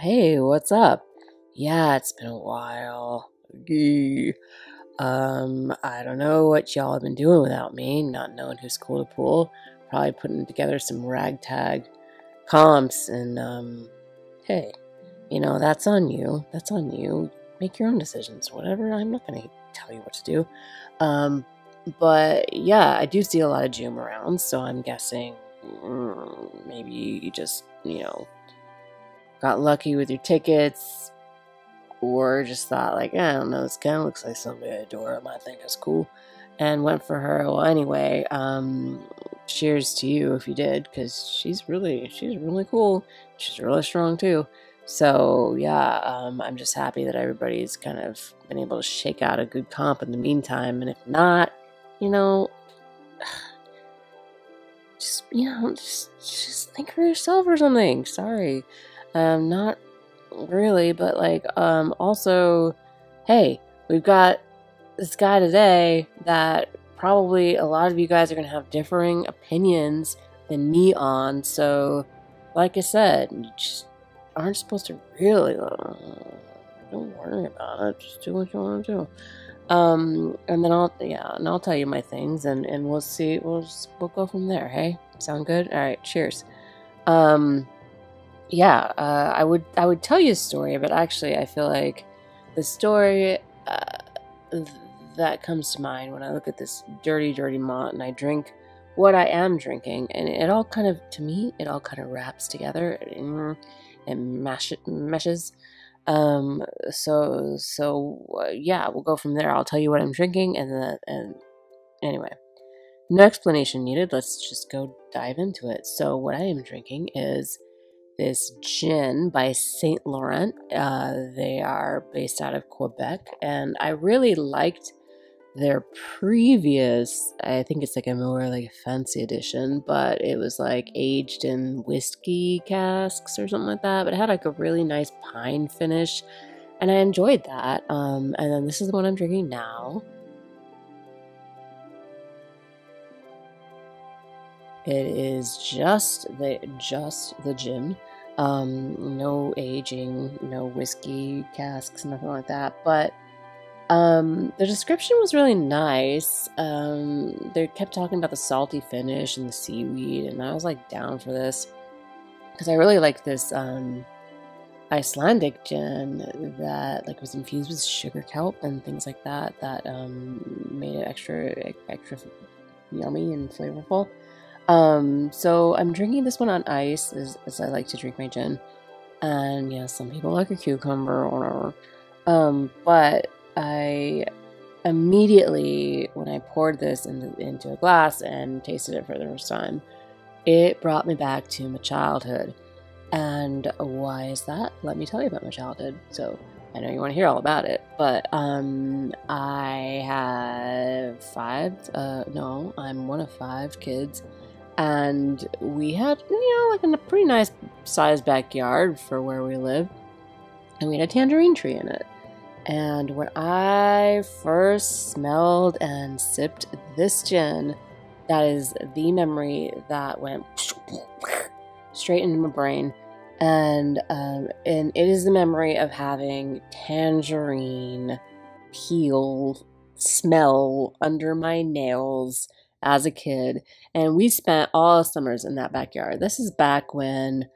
Hey, what's up? Yeah, it's been a while. Gee. I don't know what y'all have been doing without me, not knowing who's cool to pull. Probably putting together some ragtag comps, and, hey, that's on you. That's on you. Make your own decisions, whatever. I'm not gonna tell you what to do. Um, but yeah, I do see a lot of Joom around, so I'm guessing maybe you just, got lucky with your tickets, or just thought like, I don't know, this kind of looks like somebody I adore, I might think is cool, and went for her. Well, anyway, cheers to you if you did, because she's really cool. She's really strong too. So yeah, I'm just happy that everybody's kind of been able to shake out a good comp in the meantime, and if not, you know, just think for yourself or something. Sorry. Not really, but like, also, hey, we've got this guy today that probably a lot of you guys are going to have differing opinions than me on. So, like I said, you just aren't supposed to really, don't worry about it. Just do what you want to do. And then I'll tell you my things, and we'll see. We'll go from there. Hey, sound good? All right, cheers. Yeah, I would tell you a story, but actually I feel like the story that comes to mind when I look at this dirty Mont and I drink what I am drinking, and it all kind of, to me, it all kind of wraps together and meshes. Yeah, we'll go from there. I'll tell you what I'm drinking, and anyway, no explanation needed. Let's just go dive into it. So what I am drinking is this gin by Saint Laurent. They are based out of Quebec, and I really liked their previous, I think it's like a more like fancy edition, but it was like aged in whiskey casks or something like that, but it had like a really nice pine finish, and I enjoyed that. And then this is the one I'm drinking now. It is just the gin. No aging, no whiskey casks, nothing like that. But the description was really nice. They kept talking about the salty finish and the seaweed, and I was like down for this because I really like this Icelandic gin that like was infused with sugar kelp and things like that made it extra yummy and flavorful. So I'm drinking this one on ice, as I like to drink my gin. And yeah, some people like a cucumber or whatever. But I immediately, when I poured this into a glass and tasted it for the first time, it brought me back to my childhood. And why is that? Let me tell you about my childhood. So I know you want to hear all about it, but I have I'm one of 5 kids. And we had, like a pretty nice sized backyard for where we live. And we had a tangerine tree in it. And when I first smelled and sipped this gin, that is the memory that went straight into my brain. And it is the memory of having tangerine peel smell under my nails as a kid, and we spent all summers in that backyard. This is back when,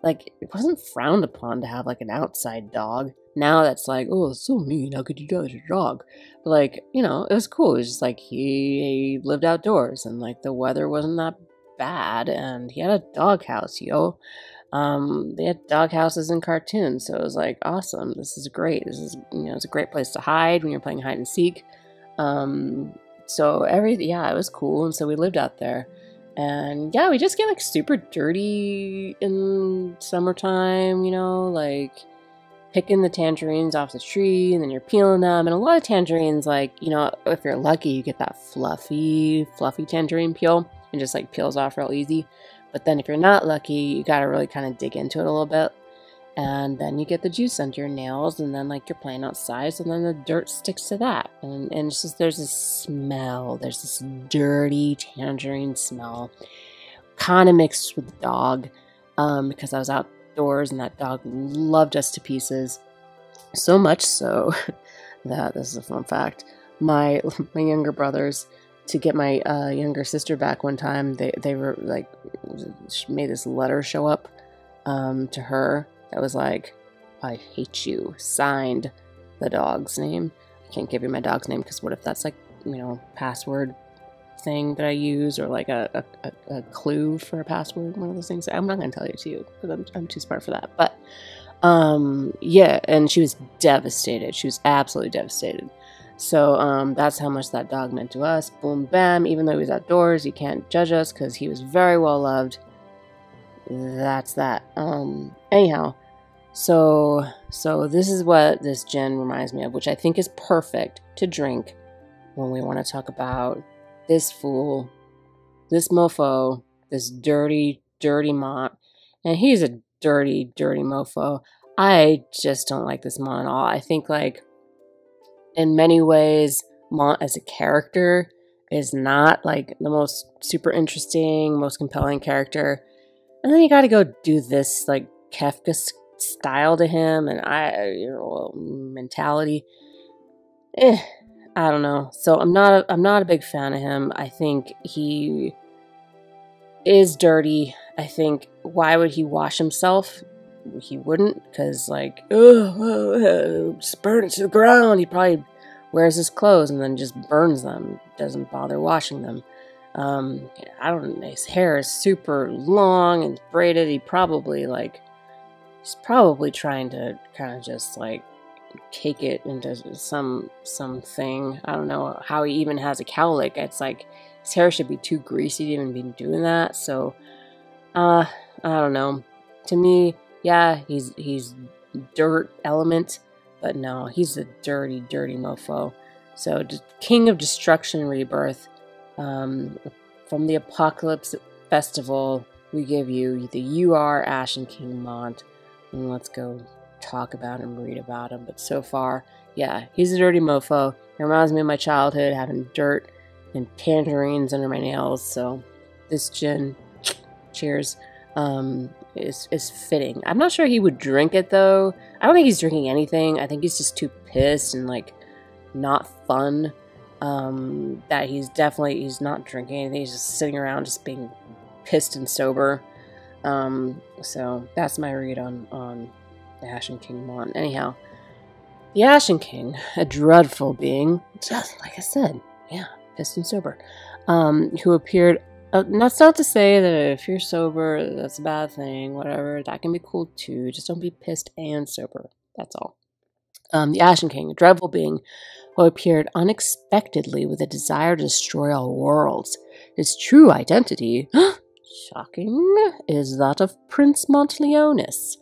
like, it wasn't frowned upon to have like an outside dog. Now that's like, oh, it's so mean. How could you do that to your dog? But like, it was cool. It was just like he lived outdoors, and like the weather wasn't that bad, and he had a doghouse, yo. They had dog houses in cartoons, so it was like awesome. This is great. This is it's a great place to hide when you're playing hide and seek. So it was cool, and so we lived out there, and yeah, we just get like super dirty in summertime, like picking the tangerines off the tree, and then you're peeling them, and a lot of tangerines, like, if you're lucky, you get that fluffy tangerine peel, and just like peels off real easy. But then if you're not lucky, you gotta really kind of dig into it a little bit. And then you get the juice under your nails, and then like you're playing outside, so then the dirt sticks to that, and it's just, there's this smell, there's this dirty tangerine smell, kind of mixed with the dog, because I was out outdoors, and that dog loved us to pieces. So much so that, this is a fun fact, my younger brothers, to get my younger sister back one time, they were like, made this letter show up to her that was like, "I hate you," signed the dog's name. I can't give you my dog's name because what if that's like, you know, password thing that I use, or like a clue for a password, one of those things. I'm not going to tell you to you because I'm too smart for that. But yeah, and she was devastated. She was absolutely devastated. So that's how much that dog meant to us. Boom, bam. Even though he was outdoors, you can't judge us because he was very well loved. That's that. Anyhow, so this is what this gin reminds me of, which I think is perfect to drink when we want to talk about this fool, this mofo, this dirty, dirty Mont. And he's a dirty, dirty mofo. I just don't like this Mont at all. I think, like, in many ways, Mont as a character is not, like, the most super interesting, most compelling character. And then you gotta go do this, like, Kafka style to him, and mentality. I don't know. So I'm not a big fan of him. I think he is dirty. I think, why would he wash himself? He wouldn't, because, like, just burn it to the ground. He probably wears his clothes and then just burns them. Doesn't bother washing them. I don't know. His hair is super long and braided. He's probably trying to kind of just, like, cake it into something. I don't know how he even has a cowlick. It's like his hair should be too greasy to even be doing that. So I don't know. To me, yeah, he's dirt element, but no, he's a dirty, dirty mofo. So King of Destruction and Rebirth, from the Apocalypse Festival, we give you the You Are Ashen King Mont, and let's go talk about him, read about him. But so far, yeah, he's a dirty mofo. It reminds me of my childhood, having dirt and tangerines under my nails. So this gin, cheers, is fitting. I'm not sure he would drink it though. I don't think he's drinking anything. I think he's just too pissed and, like, not fun. That he's not drinking anything. He's just sitting around just being pissed and sober. So that's my read on the Ashen King Mont. Anyhow, the Ashen King, a dreadful being, just like I said, yeah, pissed and sober, who appeared. That's not to say that if you're sober, that's a bad thing. Whatever, that can be cool too. Just don't be pissed and sober. That's all. The Ashen King, a dreadful being, who appeared unexpectedly with a desire to destroy all worlds. His true identity, shocking, is that of Prince Montleonis.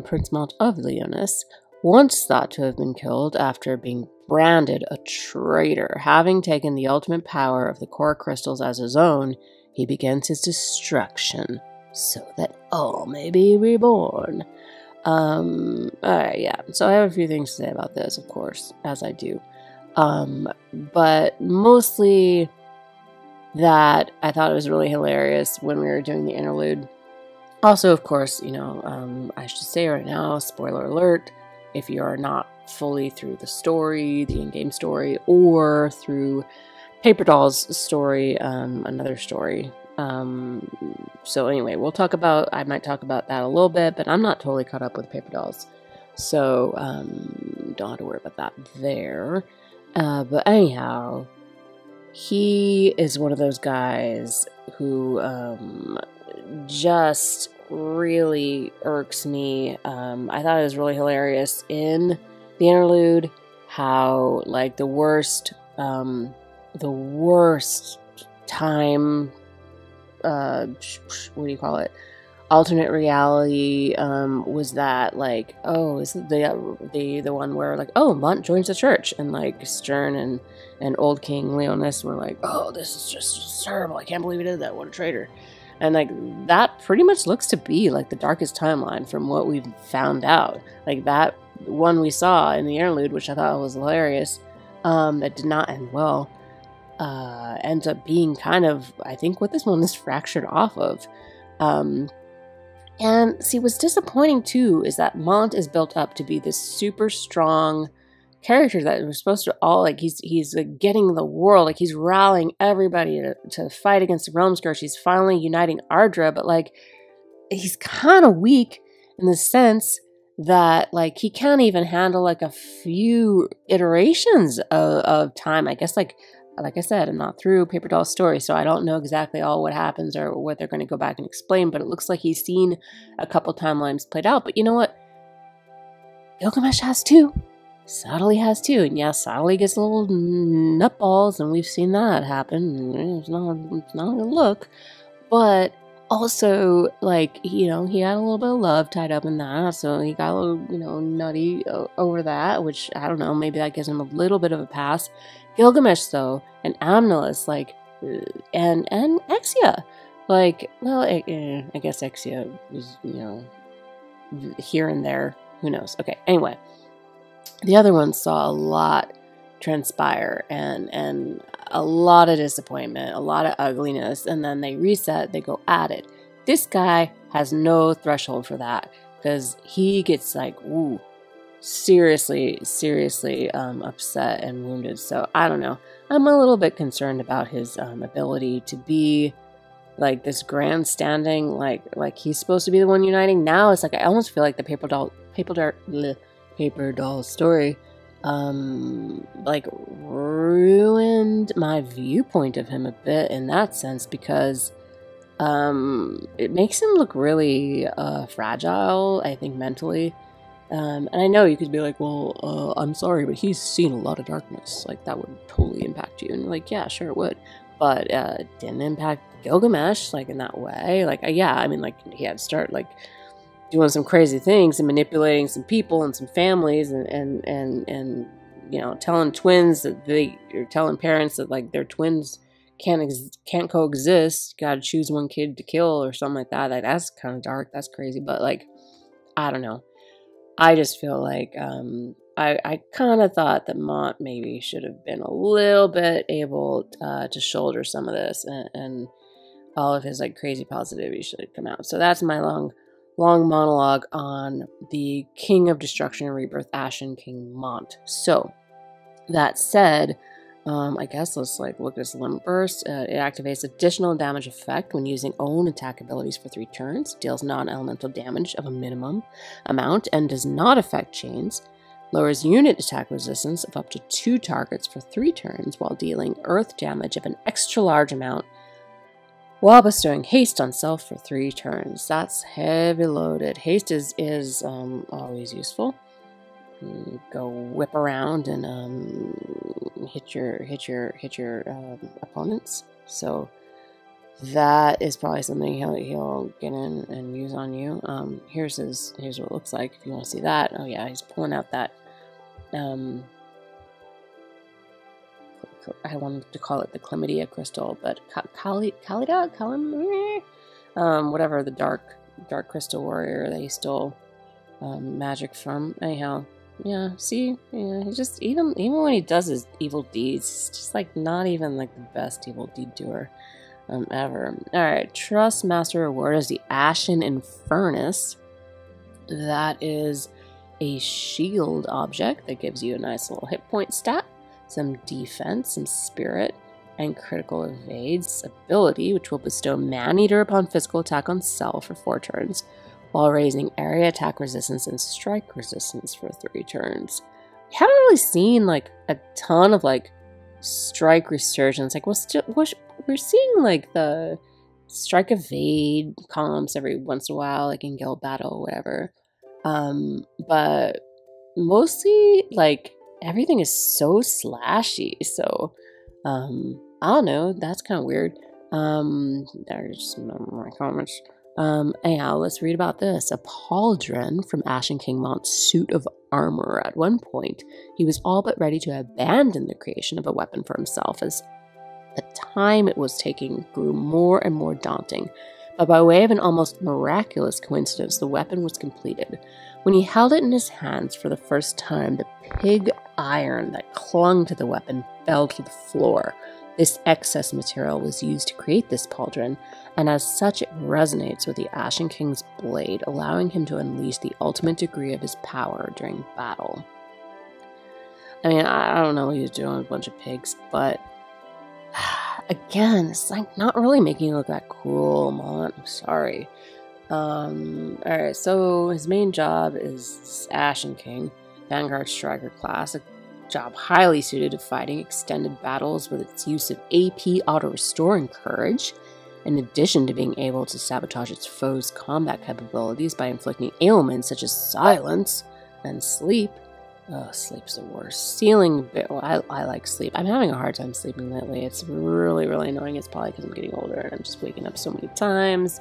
Prince Mont of Leonis, once thought to have been killed after being branded a traitor. Having taken the ultimate power of the core crystals as his own, he begins his destruction so that all may be reborn. Alright, yeah. So I have a few things to say about this, of course, as I do. But mostly that I thought it was really hilarious when we were doing the interlude. Also, of course, you know, I should say right now, spoiler alert, if you are not fully through the story, the in-game story, or through Paper Doll's story, another story. So anyway, I might talk about that a little bit, but I'm not totally caught up with Paper Dolls. So, don't have to worry about that there. But anyhow, he is one of those guys who, just really irks me. I thought it was really hilarious in the interlude how, like, the worst time, what do you call it, alternate reality, was that, like, oh, is the one where, like, oh, Mont joins the church, and, like, Stern and Old King Leonis were like, oh, this is just terrible, I can't believe he did that, what a traitor. And, like, that pretty much looks to be, like, the darkest timeline from what we've found out. Like, that one we saw in the interlude, which I thought was hilarious, that did not end well, ends up being kind of, I think, what this one is fractured off of. And see, what's disappointing too is that Mont is built up to be this super strong character that we're supposed to all like. He's like getting the world, like he's rallying everybody to fight against the Realm Scourge. He's finally uniting Ardra, but like he's kind of weak in the sense that like he can't even handle like a few iterations of time. I guess like I said, I'm not through Paper Doll's story, so I don't know exactly all what happens or what they're going to go back and explain, but it looks like he's seen a couple timelines played out. But you know what? Gilgamesh has too. Subtly has too. And yeah, Subtly gets little nutballs, and we've seen that happen. It's not a good look. But also, like, you know, he had a little bit of love tied up in that, so he got a little, you know, nutty over that, which, I don't know, maybe that gives him a little bit of a pass. Gilgamesh, though, and Amnelis, like, and Exia, like, well, I guess Exia was, you know, here and there, who knows. Okay, anyway, the other ones saw a lot transpire, and a lot of disappointment, a lot of ugliness, and then they reset, they go at it. This guy has no threshold for that, because he gets like, ooh, seriously upset and wounded. So I don't know, I'm a little bit concerned about his ability to be like this grandstanding, like he's supposed to be the one uniting. Now it's like I almost feel like the Paper Doll story like ruined my viewpoint of him a bit in that sense, because it makes him look really fragile, I think, mentally. And I know you could be like, well, I'm sorry, but he's seen a lot of darkness. Like, that would totally impact you. And you're like, yeah, sure it would. But it didn't impact Gilgamesh, like, in that way. Like, yeah, I mean, like, he had to start, like, doing some crazy things and manipulating some people and some families and you know, telling twins that or telling parents that, like, their twins can't coexist. You gotta choose one kid to kill or something like that. Like, that's kind of dark. That's crazy. But, like, I don't know. I just feel like I kind of thought that Mont maybe should have been a little bit able to shoulder some of this, and all of his like crazy positivity should have come out. So that's my long monologue on the King of Destruction and Rebirth, Ashen, King Mont. So that said, I guess let's like look at this Limit Burst. It activates additional damage effect when using own attack abilities for 3 turns, deals non-elemental damage of a minimum amount, and does not affect chains. Lowers unit attack resistance of up to 2 targets for 3 turns while dealing earth damage of an extra large amount while bestowing haste on self for 3 turns. That's heavy loaded. Haste is always useful. You go whip around and hit your opponents. So that is probably something he'll get in and use on you. Here's what it looks like if you want to see that. Oh yeah, he's pulling out that I wanted to call it the chlamydia crystal, but whatever, the dark crystal warrior that he stole magic from. Anyhow, yeah, see, yeah, he just even when he does his evil deeds, he's just like not even like the best evil deed doer ever. All right, Trust Master Reward is the Ashen Infernus. That is a shield object that gives you a nice little hit point stat, some defense, some spirit, and critical evades ability, which will bestow Man-Eater upon physical attack on self for 4 turns, while raising area attack resistance and strike resistance for 3 turns. We haven't really seen like a ton of like strike resurgence. Like we're seeing like the strike evade comps every once in a while, like in guild battle or whatever. But mostly like everything is so slashy. So I don't know. That's kind of weird. There's my comments. Anyhow, let's read about this. A pauldron from Ashen King Mont's suit of armor. At one point, he was all but ready to abandon the creation of a weapon for himself, as the time it was taking grew more and more daunting. But by way of an almost miraculous coincidence, the weapon was completed. When he held it in his hands for the first time, the pig iron that clung to the weapon fell to the floor. This excess material was used to create this pauldron, and as such it resonates with the Ashen King's blade, allowing him to unleash the ultimate degree of his power during battle. I mean, I don't know what he was doing with a bunch of pigs, but again, it's like not really making you look that cool, Mont. I'm sorry. Alright, so his main job is Ashen King, Vanguard Striker class, a job highly suited to fighting extended battles with its use of AP auto-restore and courage, in addition to being able to sabotage its foes' combat capabilities by inflicting ailments such as silence and sleep. Oh, sleep's the worst. Ceiling, well, I like sleep. I'm having a hard time sleeping lately. It's really, really annoying. It's probably because I'm getting older and I'm just waking up so many times.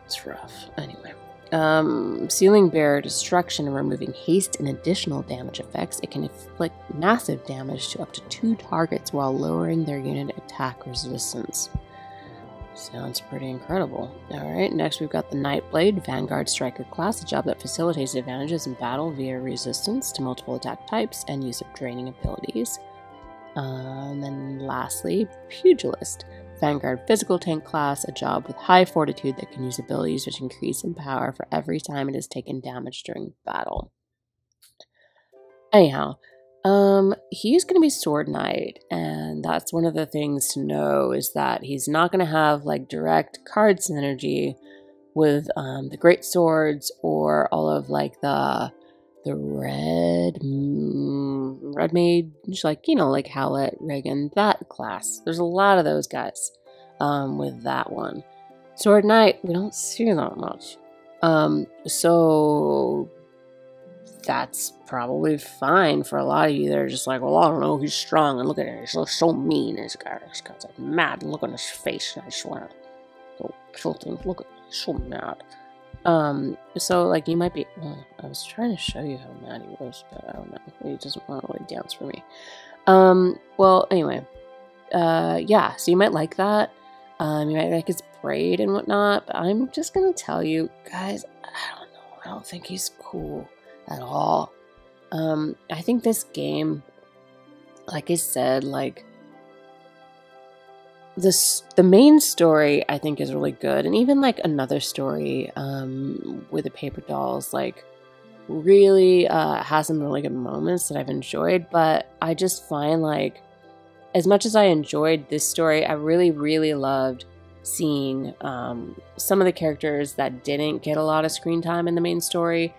It's rough. Anyway. Sealing Bear Destruction and removing haste and additional damage effects. It can inflict massive damage to up to 2 targets while lowering their unit attack resistance. Sounds pretty incredible. Alright, next we've got the Nightblade, Vanguard Striker class, a job that facilitates advantages in battle via resistance to multiple attack types and use of draining abilities. And then lastly, Pugilist, Vanguard Physical Tank class, a job with high fortitude that can use abilities which increase in power for every time it has taken damage during battle. Anyhow, he's going to be Sword Knight, and that's one of the things to know is that he's not going to have like direct card synergy with the great swords or all of like the red mage, like, you know, like Howlett, Reagan, that class. There's a lot of those guys with that one. Sword Knight, we don't see that much. So that's probably fine for a lot of you that are just like, well, I don't know, he's strong, and look at him, he's so mean, this guy's like mad, and look on his face, and I just want to go kill things, look at him, he's so mad. So like you might be, I was trying to show you how mad he was, but I don't know, he doesn't want to really dance for me. Well, anyway, yeah, so you might like that, you might like his braid and whatnot, but I'm just gonna tell you, guys, I don't know, I don't think he's cool at all. I think this game, like I said, like the main story I think is really good, and even like another story with the paper dolls like really has some really good moments that I've enjoyed, but I just find like as much as I enjoyed this story, I really loved seeing some of the characters that didn't get a lot of screen time in the main story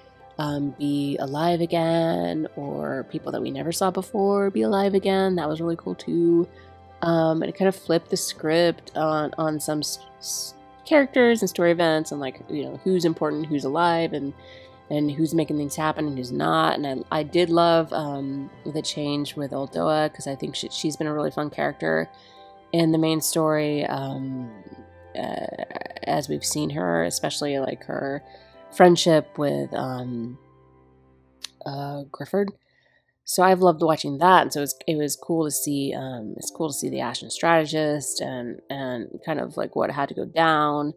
be alive again, or people that we never saw before be alive again. That was really cool too. And it kind of flipped the script on some characters and story events, and like, you know, who's important, who's alive, and who's making things happen and who's not. And I did love the change with Oldoa, because I think she's been a really fun character in the main story, as we've seen her, especially like her friendship with Grifford. So I've loved watching that, and so it was cool to see. It's cool to see the Ashen strategist and kind of like what had to go down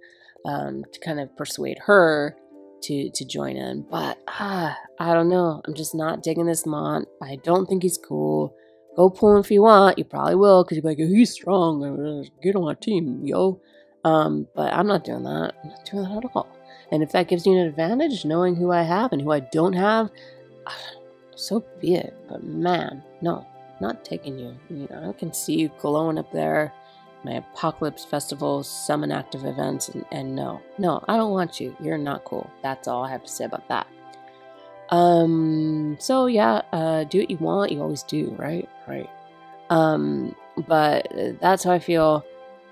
to kind of persuade her to join in. But I don't know. I'm just not digging this Mont. I don't think he's cool. Go pull him if you want. You probably will, because you're like, he's strong. Get on my team, yo. But I'm not doing that. I'm not doing that at all. And if that gives you an advantage, knowing who I have and who I don't have, so be it. But man, no, not taking you. You know, I can see you glowing up there, my Apocalypse Festival, summon active events, and no, I don't want you. You're not cool. That's all I have to say about that. So yeah, do what you want. You always do, right? Right. But that's how I feel.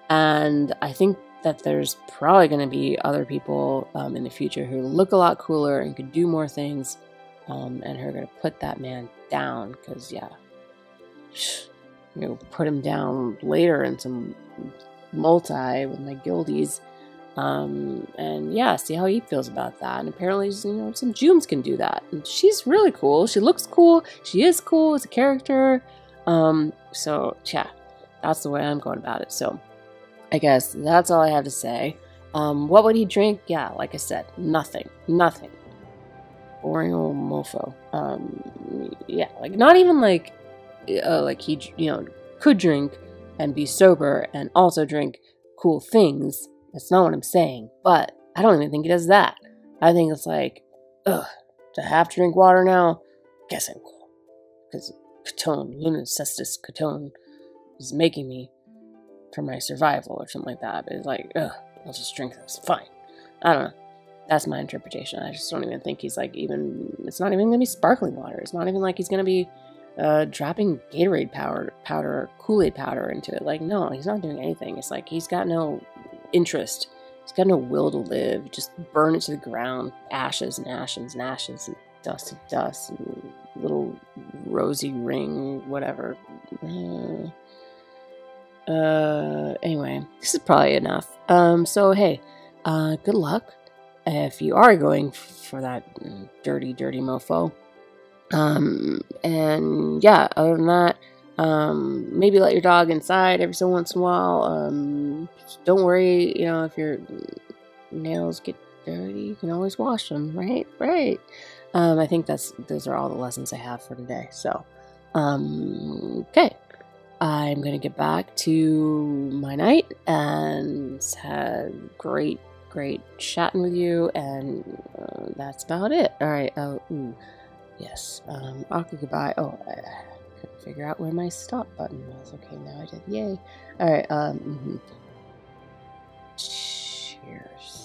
And I think that there's probably going to be other people in the future who look a lot cooler and could do more things, and who are going to put that man down, because yeah, you know, put him down later in some multi with my guildies, and yeah, see how he feels about that. And apparently, you know, some Jooms can do that, and she's really cool. She looks cool. She is cool as a character. So yeah, that's the way I'm going about it. So I guess that's all I have to say. What would he drink? Yeah, like I said, nothing. Boring old mofo. Yeah, like not even like he, you know, could drink and be sober and also drink cool things. That's not what I'm saying. But I don't even think he does that. I think it's like, ugh, to have to drink water now? Guess I'm cool. Because ketone, lunar cestus ketone, is making me for my survival or something like that. But it's like, ugh, I'll just drink this. Fine. I don't know. That's my interpretation. I just don't even think he's like even, it's not even going to be sparkling water. It's not even like he's going to be dropping Gatorade powder or Kool-Aid powder into it. Like, no, he's not doing anything. It's like he's got no interest. He's got no will to live. Just burn it to the ground. Ashes and ashes and ashes and dust and dust and little rosy ring, whatever. Anyway, this is probably enough. So hey, good luck if you are going for that dirty mofo. And yeah, other than that, maybe let your dog inside every so once in a while. Don't worry, you know, if your nails get dirty, you can always wash them, right? Right. I think those are all the lessons I have for today. So, okay. I'm going to get back to my night and had great chatting with you, and that's about it. All right. Yes. Okay, goodbye. Oh, I couldn't figure out where my stop button was. Okay, now I did. Yay. All right. Cheers.